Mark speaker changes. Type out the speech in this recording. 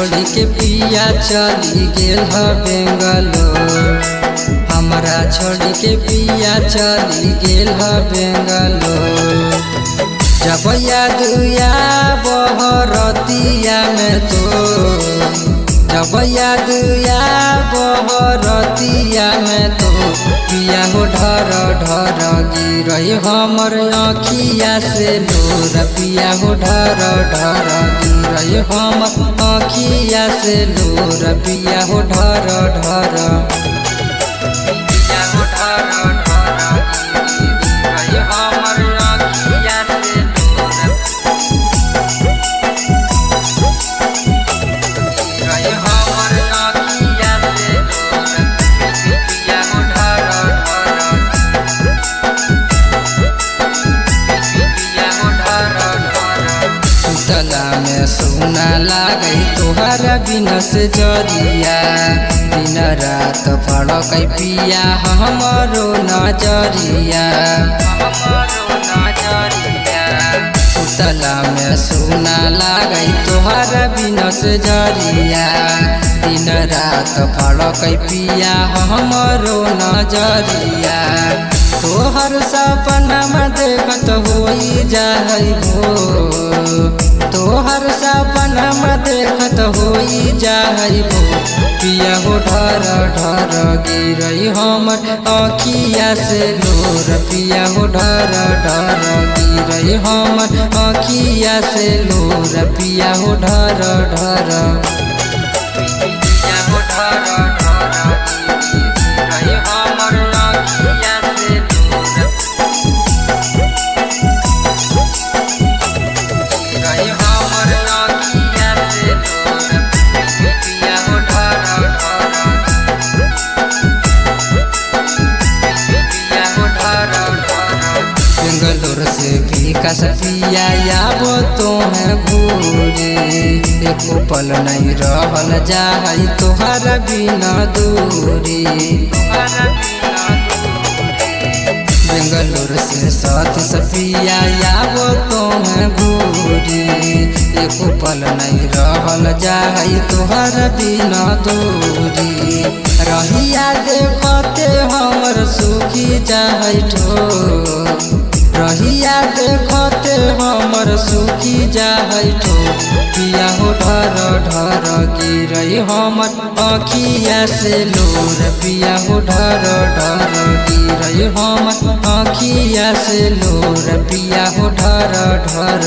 Speaker 1: छोड़ के पिया चली गेल ह बेंगलोर। हमरा छोड़ के पिया चली गेल ह बेंगलोर। जब याद बहरतिया में तो, जब याद बहरतिया में तो, पिया हो ढर ढर गिरई हमर आँखिया से लोर। पिया हो ढर ढर गिरई हमर आँखिया से लोर। पिया हो ढर ढर, पिया हो ढर ढर गिरई हमर आँखिया से लोर। गिरई हमर आँखिया से लोर। पिया हो ढर ढर, पिया हो ढर ढर। सुतला में सुना लागई तोहर बिना से जरिया। दिन रात फड़कै पिया हमरो नजरिया। सुतला में सुना लागई तोहर बिना से जरिया। दिन रात फड़कै पिया हमरो नजरिया। तोहर सपना में देखत होई जाई भो, तोहर सपना में देखत होई जाई भो। पिया हो ढर ढर गिरई हमर आँखिया से लोर। पिया हो ढर ढर गिरई हमर आँखिया से लोर। पिया हो ढर ढर, पिया हो ढर ढर गिरई हमर आँखिया से लोर। गिरई हमर आँखिया से लोर। पिया हो ढर ढर, पिया हो ढर ढर। बेंगलोर से विकास पिया आबो तोहें घूरे। एको पल नहीं रहल जाई तोहर बिना दूरी। बेंगलोर से साथ सपिया आबो तोहें घूरे। एको पल नहीं रहल जाई तोहर बिना दूरी। रहिया देखते हमर सुखी जाई ठो, रहिया देखते हमर सुखी जाई ठो। पिया हो ढर ढर गिरई हमर आँखिया से लोर। पिया हो ढर ढर गिरई हमर आँखिया से लोर। पिया हो ढर ढर।